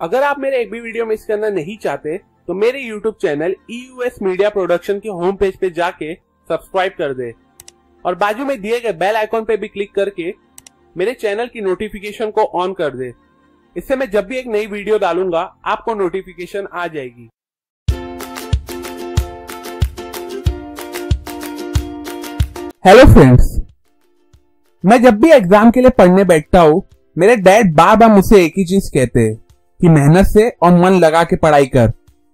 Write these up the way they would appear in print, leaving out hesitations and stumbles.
अगर आप मेरे एक भी वीडियो मिस करना नहीं चाहते तो मेरे YouTube channel EUS media production के होम पेज पे जाके सब्सक्राइब कर दे और बाजू में दिए गए बेल आइकॉन पे भी क्लिक करके मेरे चैनल की नोटिफिकेशन को ऑन कर दे। इससे मैं जब भी एक नई वीडियो डालूंगा आपको नोटिफिकेशन आ जाएगी। हेलो फ्रेंड्स, मैं जब भी एग्जाम के लिए पढ़ने बैठता हूँ मेरे डैड बार बार मुझसे एक ही चीज कहते हैं कि मेहनत से और मन लगा के पढ़ाई कर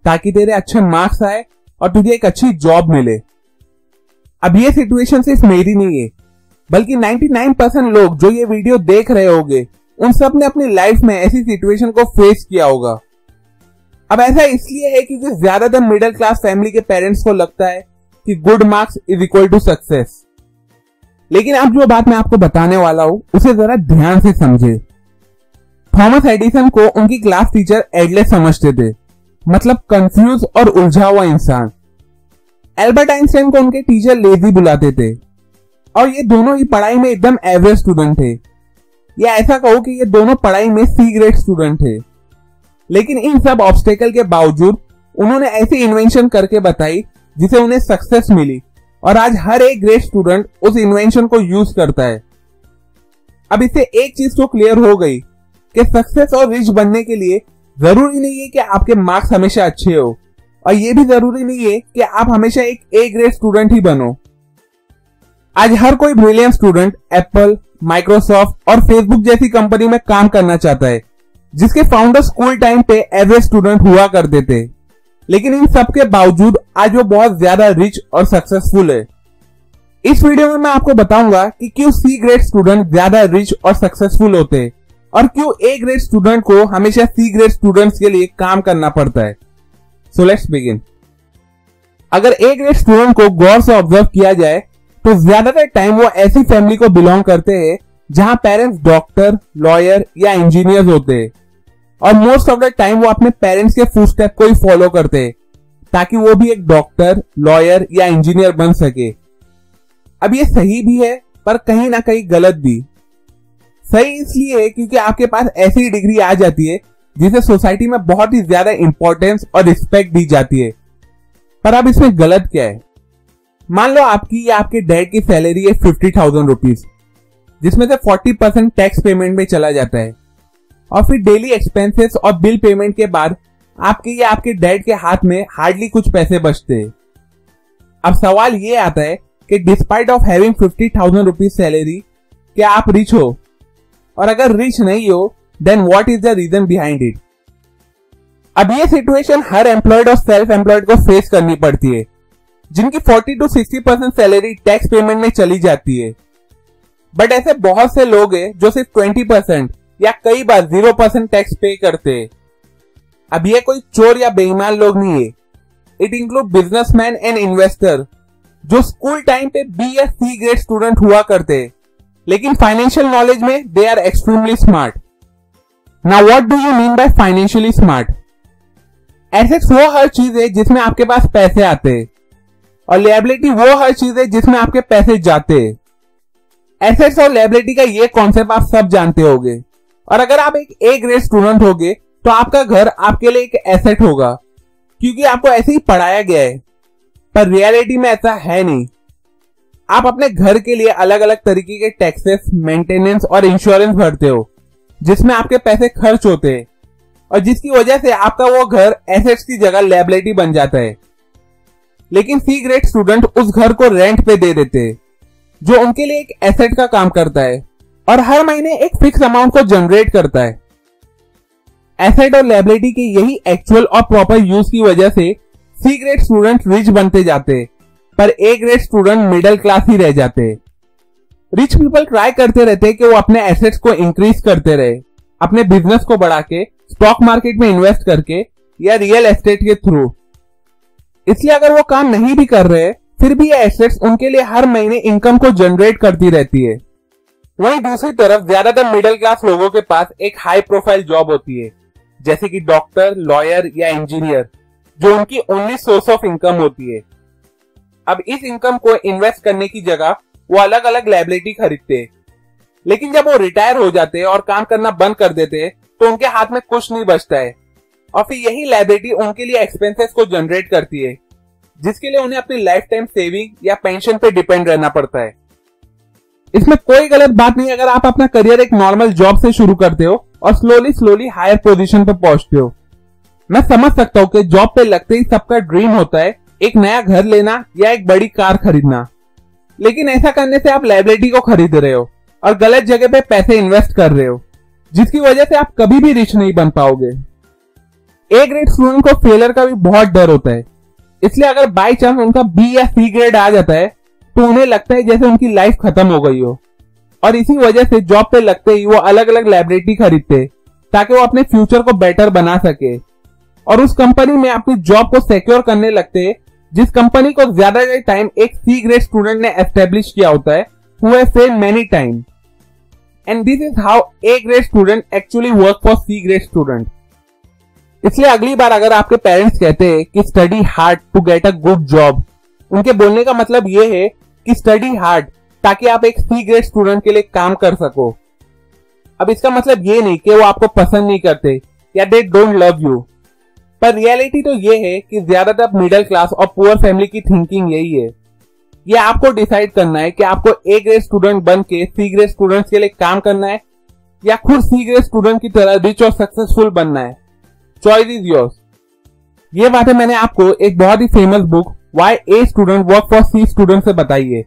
ताकि तेरे अच्छे मार्क्स आए और तुझे एक अच्छी जॉब मिले। अब ये सिचुएशन सिर्फ मेरी नहीं है बल्कि 99% लोग जो ये वीडियो देख रहे होंगे उन सब ने अपनी लाइफ में ऐसी सिचुएशन को फेस किया होगा। अब ऐसा इसलिए है क्योंकि ज्यादातर मिडिल क्लास फैमिली के पेरेंट्स को लगता है कि good marks is equal to success. लेकिन अब जो बात मैं आपको बताने वाला हूं उसे जरा ध्यान से समझे। थॉमस एडिसन को उनकी क्लास टीचर एडलेस समझते थे, मतलब कंफ्यूज और उलझा हुआ इंसान। एल्बर्ट आइंस्टाइन को उनके टीचर लेजी बुलाते थे और ये दोनों ही पढ़ाई में एकदम एवरेज स्टूडेंट थे, या ऐसा कहो कि ये दोनों पढ़ाई में सी ग्रेड स्टूडेंट थे। लेकिन इन सब ऑब्स्टेकल के बावजूद उन्होंने ऐसी इन्वेंशन करके बताई जिसे उन्हें सक्सेस मिली और आज हर एक ग्रेट स्टूडेंट उस इन्वेंशन को यूज करता है। अब इससे एक चीज तो क्लियर हो गई कि सक्सेस और रिच बनने के लिए जरूरी नहीं है कि आपके मार्क्स हमेशा अच्छे हो और ये भी जरूरी नहीं है कि आप हमेशा एक ए ग्रेड स्टूडेंट ही बनो। आज हर कोई ब्रिलियंट स्टूडेंट एप्पल, माइक्रोसॉफ्ट और फेसबुक जैसी कंपनी में काम करना चाहता है जिसके फाउंडर स्कूल टाइम पे एवरेज स्टूडेंट हुआ करते थे। लेकिन इन सब के बावजूद आज वो बहुत ज्यादा रिच और सक्सेसफुल है। इस वीडियो में मैं आपको बताऊंगा कि क्यों सी ग्रेड स्टूडेंट ज्यादा रिच और सक्सेसफुल होते हैं और क्यों ए ग्रेड स्टूडेंट को हमेशा सी ग्रेड स्टूडेंट्स के लिए काम करना पड़ता है। So let's begin. अगर ए ग्रेड स्टूडेंट को गौर से ऑब्जर्व किया जाए तो ज्यादातर टाइम वो ऐसी फैमिली को बिलोंग करते हैं जहां पेरेंट्स डॉक्टर, लॉयर या इंजीनियर होते हैं और मोस्ट ऑफ द टाइम वो अपने पेरेंट्स के फुटस्टेप को ही फॉलो करते हैं ताकि वो भी एक डॉक्टर, लॉयर या इंजीनियर बन सके। अब ये सही भी है पर कहीं ना कहीं गलत भी। सही इसलिए है क्योंकि आपके पास ऐसी डिग्री आ जाती है जिसे सोसाइटी में बहुत ही ज्यादा इंपॉर्टेंस और रिस्पेक्ट दी जाती है। पर अब इसमें गलत क्या है? मान लो आपकी या आपके डैड की सैलरी है 50,000 रुपीज, जिसमें से 40% टैक्स पेमेंट में चला जाता है और फिर डेली एक्सपेंसेस और बिल पेमेंट के बाद आपके या आपके डैड के हाथ में हार्डली कुछ पैसे बचते हैं। अब सवाल ये आता है कि despite of having 50,000 rupees salary, क्या आप रिच हो? और अगर रिच नहीं हो then what is the reason behind it? अब ये सिचुएशन हर एम्प्लॉयड और सेल्फ एम्प्लॉयड को फेस करनी पड़ती है जिनकी 40 to 60% सैलरी टैक्स पेमेंट में चली जाती है। बट ऐसे बहुत से लोग हैं जो सिर्फ 20% या कई बार 0% टैक्स पे करते हैं। अब ये कोई चोर या बेईमान लोग नहीं है। It include businessman and investor जो स्कूल टाइम पे बी या सी ग्रेड स्टूडेंट हुआ करते हैं लेकिन फाइनेंशियल नॉलेज में they are extremely smart. Now what do you mean by financially smart? Assets वो हर चीज है जिसमें आपके पास पैसे आते हैं और लायबिलिटी वो हर चीज है जिसमें आपके पैसे जाते हैं। एसेट्स और लायबिलिटी का ये कॉन्सेप्ट आप सब जानते होंगे और अगर आप एक ए ग्रेड स्टूडेंट होगे तो आपका घर आपके लिए एक एसेट होगा क्योंकि आपको ऐसे ही पढ़ाया गया है। पर रियलिटी में ऐसा है नहीं। आप अपने घर के लिए अलग अलग तरीके के टैक्सेस, मेंटेनेंस और इंश्योरेंस भरते हो जिसमें आपके पैसे खर्च होते हैं और जिसकी वजह से आपका वो घर एसेट्स की जगह लायबिलिटी बन जाता है। लेकिन सी ग्रेड स्टूडेंट उस घर को रेंट पे दे देते हैं जो उनके लिए एक एसेट का काम करता है और हर महीने एक फिक्स अमाउंट को जनरेट करता है। एसेट और लायबिलिटी के यही एक्चुअल और प्रॉपर यूज की वजह से सी ग्रेड स्टूडेंट रिच बनते जाते हैं पर A grade student middle class ही रह जाते हैं। रिच पीपल ट्राई करते रहते हैं कि वो अपने एसेट्स को इंक्रीज करते रहे, अपने बिजनेस को बढ़ा के, स्टॉक मार्केट में इन्वेस्ट करके या रियल एस्टेट के थ्रू। इसलिए अगर वो काम नहीं भी कर रहे फिर भी ये एसेट्स उनके लिए हर महीने इनकम को जनरेट करती रहती है। वहीं दूसरी तरफ ज्यादातर मिडिल क्लास लोगों के पास एक हाई प्रोफाइल जॉब होती है जैसे कि डॉक्टर, लॉयर या इंजीनियर जो उनकी ओनली सोर्स ऑफ इनकम होती है। अब इस इनकम को इन्वेस्ट करने की जगह वो अलग अलग लायबिलिटी खरीदते हैं, लेकिन जब वो रिटायर हो जाते हैं और काम करना बंद कर देते हैं तो उनके हाथ में कुछ नहीं बचता है और फिर यही लायबिलिटी उनके लिए एक्सपेंसेस को जनरेट करती है, जिसके लिए उन्हें अपनी लाइफ टाइम सेविंग या पेंशन पे डिपेंड रहना पड़ता है। इसमें कोई गलत बात नहीं अगर आप अपना करियर एक नॉर्मल जॉब से शुरू करते हो और स्लोली स्लोली हायर पोजीशन पे पहुंचते हो। मैं समझ सकता हूँ कि जॉब पे लगते ही सबका ड्रीम होता है एक नया घर लेना या एक बड़ी कार खरीदना, लेकिन ऐसा करने से आप लायबिलिटी को खरीद रहे हो और गलत जगह पे पैसे इन्वेस्ट कर रहे हो, जिसकी वजह से आप कभी भी रिच नहीं बन पाओगे। ए ग्रेड स्टूडेंट को फेलियर का भी बहुत डर होता है, इसलिए अगर बाई चांस उनका बी या सी ग्रेड आ जाता है तो उन्हें लगता है जैसे उनकी लाइफ खत्म हो गई हो, और इसी वजह से जॉब पे लगते ही वो अलग अलग लायबिलिटी खरीदते ताकि वो अपने फ्यूचर को बेटर बना सके, और उस कंपनी में अपनी जॉब को सिक्योर करने लगते जिस कंपनी को ज्यादा टाइम एक सी ग्रेड स्टूडेंट ने एस्टेब्लिश किया होता है, who have failed many times. And this is how A grade student actually work for C grade student. इसलिए अगली बार अगर आपके पेरेंट्स कहते हैं कि study hard to get a good job, उनके बोलने का मतलब ये है कि स्टडी हार्ड ताकि आप एक सी ग्रेड स्टूडेंट के लिए काम कर सको। अब इसका मतलब ये नहीं कि वो आपको पसंद नहीं करते या दे डोंट लव यू, पर रियलिटी तो ये है कि ज्यादातर मिडिल क्लास और पुअर फैमिली की थिंकिंग यही है। ये आपको डिसाइड करना है कि आपको ए ग्रेड स्टूडेंट बन के सी ग्रेड स्टूडेंट्स के लिए काम करना है या खुद सी ग्रेड स्टूडेंट की तरह रिच और सक्सेसफुल बनना है। Choice is yours. ये बातें मैंने आपको एक बहुत ही famous book why A student work for C student से बताई है।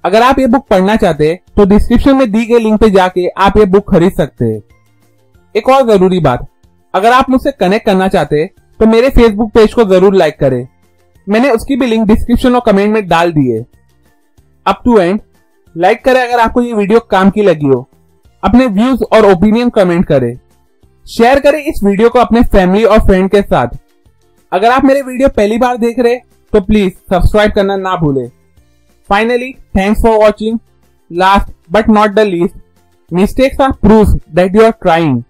अगर आप ये बुक पढ़ना चाहते हैं तो डिस्क्रिप्शन में दी गई लिंक पे जाके आप ये बुक खरीद सकते हैं। एक और जरूरी बात, अगर आप मुझसे कनेक्ट करना चाहते हैं तो मेरे फेसबुक पेज को जरूर लाइक करें, मैंने उसकी भी लिंक डिस्क्रिप्शन और कमेंट में डाल दी है। अप टू एंड लाइक करें अगर आपको ये वीडियो काम की लगी हो, अपने व्यूज और ओपिनियन कमेंट करें, शेयर करें इस वीडियो को अपने फैमिली और फ्रेंड के साथ। अगर आप मेरे वीडियो पहली बार देख रहे तो प्लीज सब्सक्राइब करना ना भूलें। Finally thanks for watching. Last but not the least, mistakes are proof that you are trying.